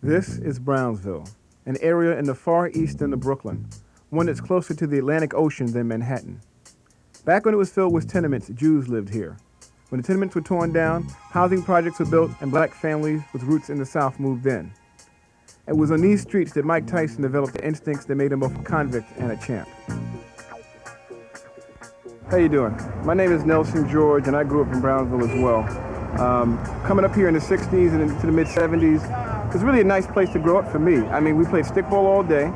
This is Brownsville, an area in the far east end of Brooklyn, one that's closer to the Atlantic Ocean than Manhattan. Back when it was filled with tenements, Jews lived here. When the tenements were torn down, housing projects were built and black families with roots in the South moved in. It was on these streets that Mike Tyson developed the instincts that made him both a convict and a champ. How you doing? My name is Nelson George, and I grew up in Brownsville as well. Coming up here in the 60s and into the mid-70s, it was really a nice place to grow up for me. I mean, we played stickball all day.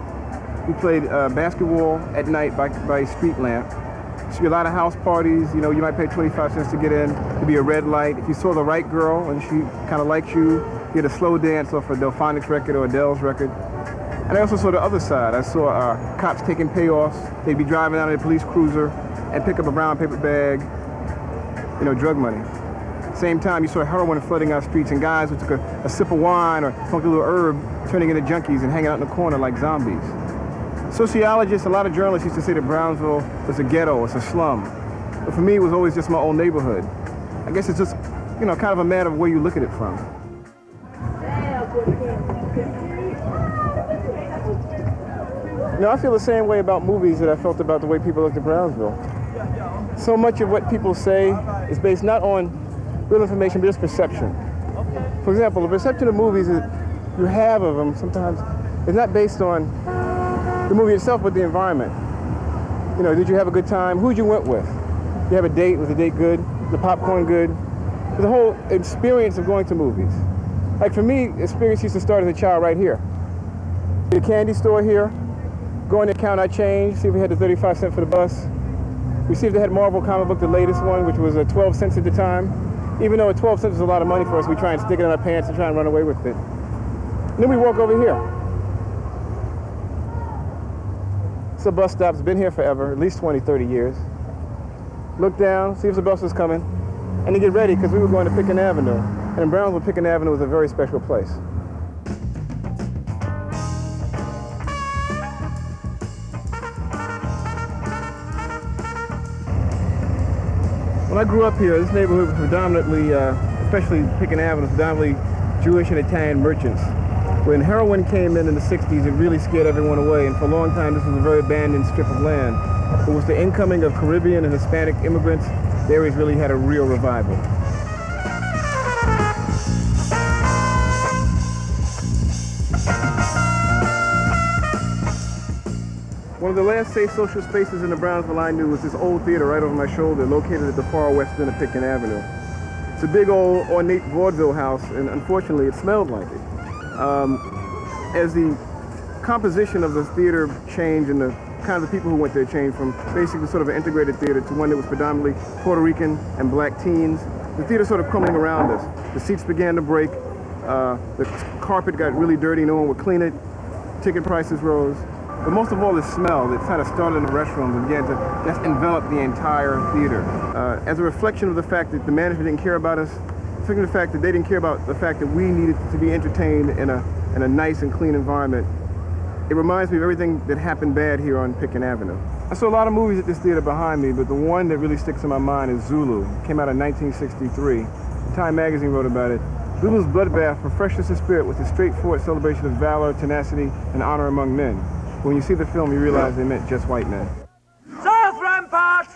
We played basketball at night by street lamp. There should be a lot of house parties. You know, you might pay 25 cents to get in. There'd be a red light. If you saw the right girl and she kind of liked you, you had a slow dance off a Delphonics record or Adele's record. And I also saw the other side. I saw cops taking payoffs. They'd be driving out in a police cruiser and pick up a brown paper bag, you know, drug money. Same time, you saw heroin flooding our streets and guys who took a sip of wine or smoked a little herb, turning into junkies and hanging out in the corner like zombies. Sociologists, a lot of journalists used to say that Brownsville was a ghetto, it's a slum. But for me, it was always just my old neighborhood. I guess it's just, you know, kind of a matter of where you look at it from. You know, I feel the same way about movies that I felt about the way people looked at Brownsville. So much of what people say is based not on real information, but just perception. For example, the perception of movies that you have of them sometimes is not based on the movie itself, but the environment. You know, did you have a good time? Who'd you went with? Did you have a date? Was the date good? Was the popcorn good? The whole experience of going to movies. Like for me, experience used to start as a child right here. The candy store here, go in there, count our change, see if we had the 35 cents for the bus. We see if they had Marvel comic book, the latest one, which was 12 cents at the time. Even though 12 cents was a lot of money for us, we try and stick it in our pants and try and run away with it. And then we walk over here. It's a bus stop, it's been here forever, at least 20, 30 years. Look down, see if the bus was coming, and then get ready, because we were going to Pitkin Avenue. And in Brownsville, Pitkin Avenue was a very special place. When I grew up here, this neighborhood was predominantly, especially Pitkin Avenue, predominantly Jewish and Italian merchants. When heroin came in the 60s, it really scared everyone away, and for a long time this was a very abandoned strip of land. But with the incoming of Caribbean and Hispanic immigrants, the area's really had a real revival. One of the last safe social spaces in the Brownsville I knew was this old theater right over my shoulder, located at the far west end of Pitkin Avenue. It's a big old ornate vaudeville house, and unfortunately it smelled like it. As the composition of the theater changed and the kind of the people who went there changed from basically sort of an integrated theater to one that was predominantly Puerto Rican and black teens, the theater sort of crumbling around us. The seats began to break, the carpet got really dirty, no one would clean it, ticket prices rose. But most of all, the smell that kind of started in the restrooms and began to just envelop the entire theater. As a reflection of the fact that the management didn't care about us, reflecting the fact that they didn't care about the fact that we needed to be entertained in a nice and clean environment, it reminds me of everything that happened bad here on Pitkin Avenue. I saw a lot of movies at this theater behind me, but the one that really sticks in my mind is Zulu. It came out in 1963. Time magazine wrote about it. Zulu's bloodbath refreshes the spirit with a straightforward celebration of valor, tenacity, and honor among men. When you see the film, you realize they meant just white men. South Rampart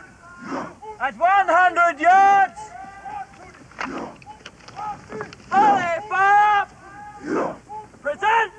at 100 yards. Volley fire. Present.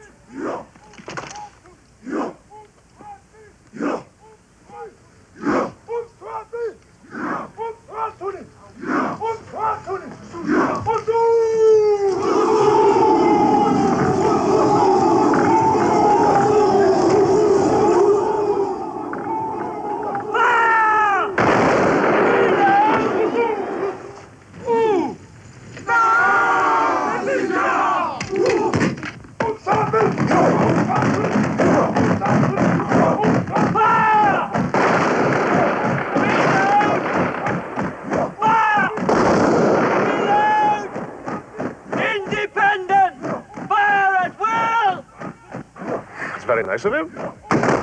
Very nice of him.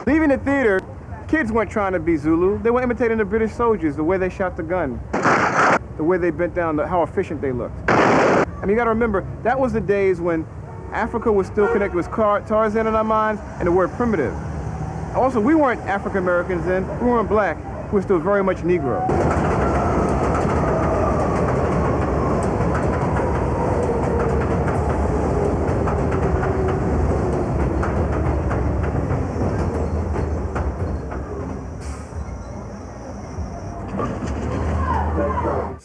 Leaving the theater, kids weren't trying to be Zulu. They were imitating the British soldiers, the way they shot the gun, the way they bent down, how efficient they looked. I mean, you got to remember, that was the days when Africa was still connected with Tarzan in our minds and the word primitive. Also, we weren't African Americans then. We weren't black. We were still very much Negro.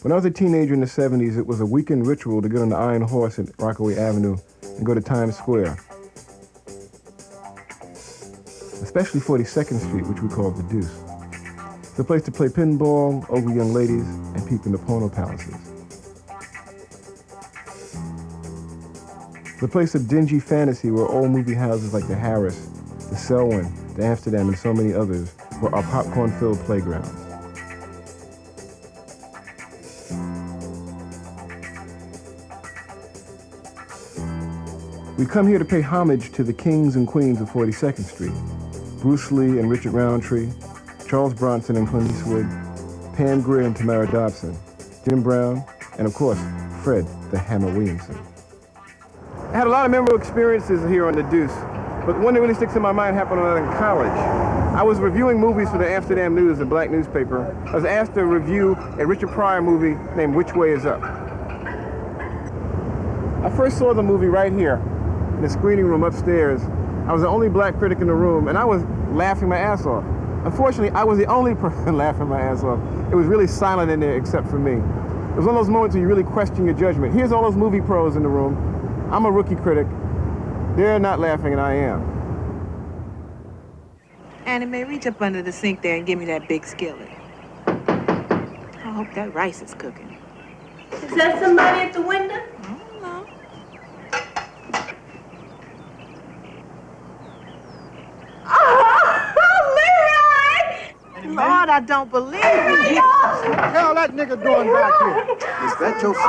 When I was a teenager in the 70s, it was a weekend ritual to get on the Iron Horse at Rockaway Avenue and go to Times Square. Especially 42nd Street, which we called the Deuce. It's a place to play pinball, ogle young ladies, and peep into porno palaces. It's a place of dingy fantasy where old movie houses like the Harris, the Selwyn, the Amsterdam, and so many others were our popcorn-filled playgrounds. We come here to pay homage to the kings and queens of 42nd Street. Bruce Lee and Richard Roundtree, Charles Bronson and Clint Eastwood, Pam Grier and Tamara Dobson, Jim Brown, and of course, Fred the Hammer Williamson. I had a lot of memorable experiences here on the Deuce, but one that really sticks in my mind happened when I was in college. I was reviewing movies for the Amsterdam News, a black newspaper. I was asked to review a Richard Pryor movie named Which Way Is Up. I first saw the movie right here in the screening room upstairs. I was the only black critic in the room, and I was laughing my ass off. Unfortunately, I was the only person laughing my ass off. It was really silent in there except for me. It was one of those moments where you really question your judgment. Here's all those movie pros in the room. I'm a rookie critic. They're not laughing, and I am. Annie Mae, reach up under the sink there and give me that big skillet. I hope that rice is cooking. Is that somebody at the window? I don't know. Lord, I don't believe it. Hell, that nigga doing back here? Is that your son?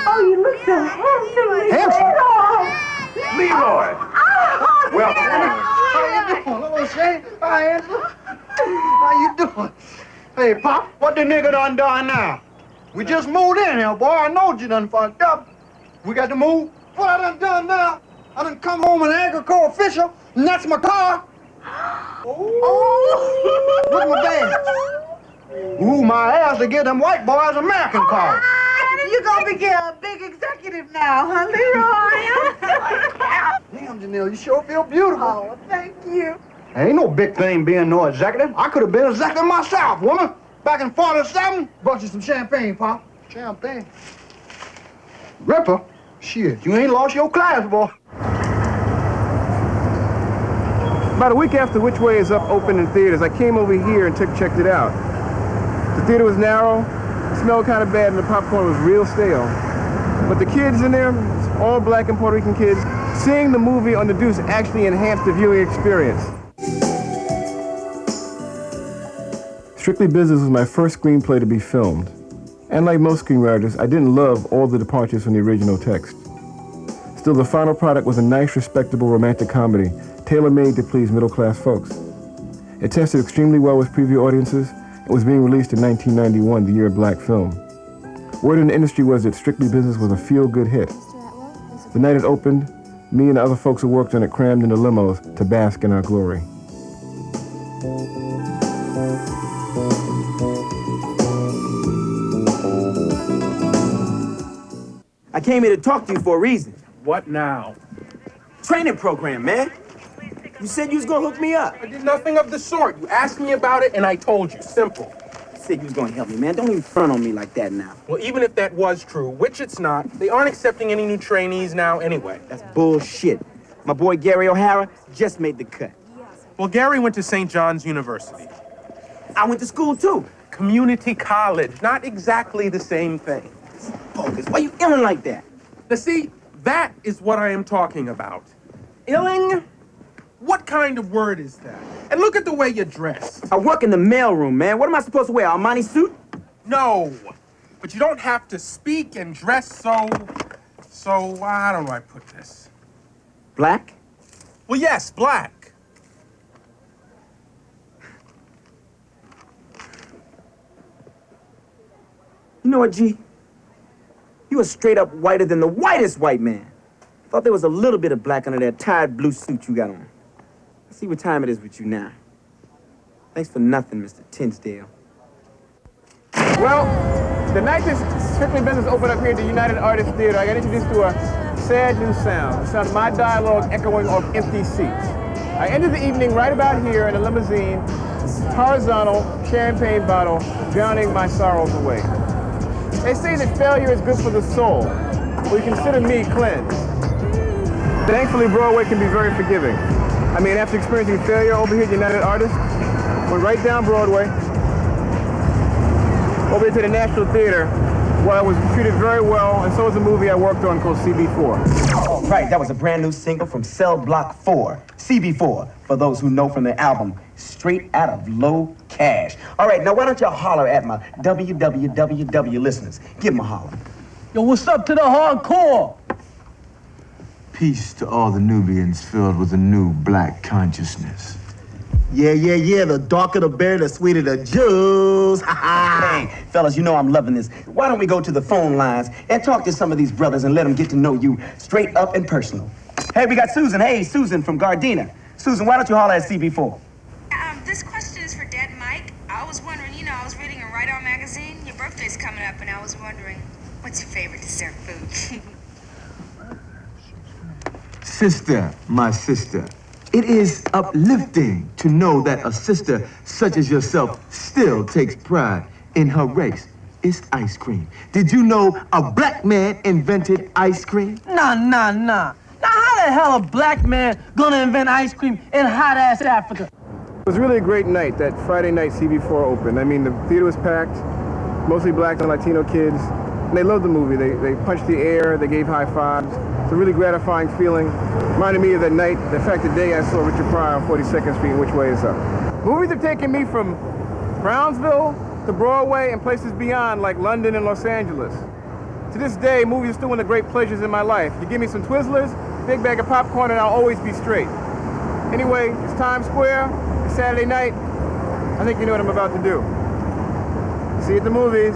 Oh, you look so handsome. Handsome? Leroy! Well, how you doing? Hello, Shane. Hi, Angela. How you doing? Hey, Pop, what the nigga done now? We just moved in here, boy. I know you done fucked up. We got to move. What I done now? I done come home an agricultural official, and that's my car. Oh! Look at my badge. Ooh, my ass to get them white boys American cars. You're gonna be a big executive now, huh, Leroy? Damn, Janelle, you sure feel beautiful. Oh, thank you. Ain't no big thing being no executive. I could have been executive myself, woman. Back in 47, brought you some champagne, Pop. Champagne. Ripper? Shit, you ain't lost your class, boy. About a week after Which Way Is Up opened in theaters, I came over here and checked it out. The theater was narrow, it smelled kind of bad, and the popcorn was real stale. But the kids in there, all black and Puerto Rican kids, seeing the movie on the Deuce actually enhanced the viewing experience. Strictly Business was my first screenplay to be filmed. And like most screenwriters, I didn't love all the departures from the original text. Still, the final product was a nice, respectable romantic comedy, tailor-made to please middle-class folks. It tested extremely well with preview audiences and was being released in 1991, the year of black film. Word in the industry was that Strictly Business was a feel-good hit. The night it opened, me and the other folks who worked on it crammed into limos to bask in our glory. I came here to talk to you for a reason. What now? Training program, man. You said you was gonna hook me up. I did nothing of the sort. You asked me about it and I told you. Simple. You said you was gonna help me, man. Don't even front on me like that now. Well, even if that was true, which it's not, they aren't accepting any new trainees now anyway. That's bullshit. My boy Gary O'Hara just made the cut. Well, Gary went to St. John's University. I went to school too. Community college, not exactly the same thing. Bogus. Why you illin' like that? Now see, that is what I am talking about. Illing? What kind of word is that? And look at the way you're dressed. I work in the mailroom, man. What am I supposed to wear? Armani suit? No, but you don't have to speak and dress so, how do I put this? Black? Well, yes, black. You know what, G? You are straight up whiter than the whitest white man. Thought there was a little bit of black under that tied blue suit you got on. Let's see what time it is with you now. Thanks for nothing, Mr. Tinsdale. Well, the night this Strictly Business opened up here at the United Artists Theater, I got introduced to a sad new sound. The sound of my dialogue echoing off empty seats. I ended the evening right about here in a limousine, horizontal champagne bottle, drowning my sorrows away. They say that failure is good for the soul. Will you consider me cleansed? Thankfully, Broadway can be very forgiving. I mean, after experiencing failure over here at United Artists, went right down Broadway, over to the National Theater, where I was treated very well, and so was a movie I worked on called CB4. Oh, right, that was a brand new single from Cell Block 4, CB4, for those who know from the album, Straight Out of Low Cash. All right, now why don't y'all holler at my WWWW listeners? Give them a holler. Yo, what's up to the hardcore? Peace to all the Nubians filled with a new black consciousness. Yeah, the darker the berry, the sweeter the juice. Hey, fellas, you know I'm loving this. Why don't we go to the phone lines and talk to some of these brothers and let them get to know you straight up and personal. Hey, we got Susan. Hey, Susan from Gardena. Susan, why don't you holler at CB4? This question is for Dad and Mike. I was wondering, I was reading a Right On magazine. Your birthday's coming up, and I was wondering, what's your favorite dessert food? Sister, my sister, it is uplifting to know that a sister such as yourself still takes pride in her race. It's ice cream. Did you know a black man invented ice cream? Nah. Now, how the hell a black man gonna invent ice cream in hot-ass Africa? It was really a great night, that Friday night CB4 opened. I mean, the theater was packed, mostly black and Latino kids. And they loved the movie. They punched the air, they gave high fives. It's a really gratifying feeling. Reminded me of that night, the fact the day I saw Richard Pryor on 42nd Street and Which Way Is Up. Movies have taken me from Brownsville to Broadway and places beyond like London and Los Angeles. To this day, movies are still one of the great pleasures in my life. You give me some Twizzlers, big bag of popcorn, and I'll always be straight. Anyway, it's Times Square, it's Saturday night. I think you know what I'm about to do. See you at the movies.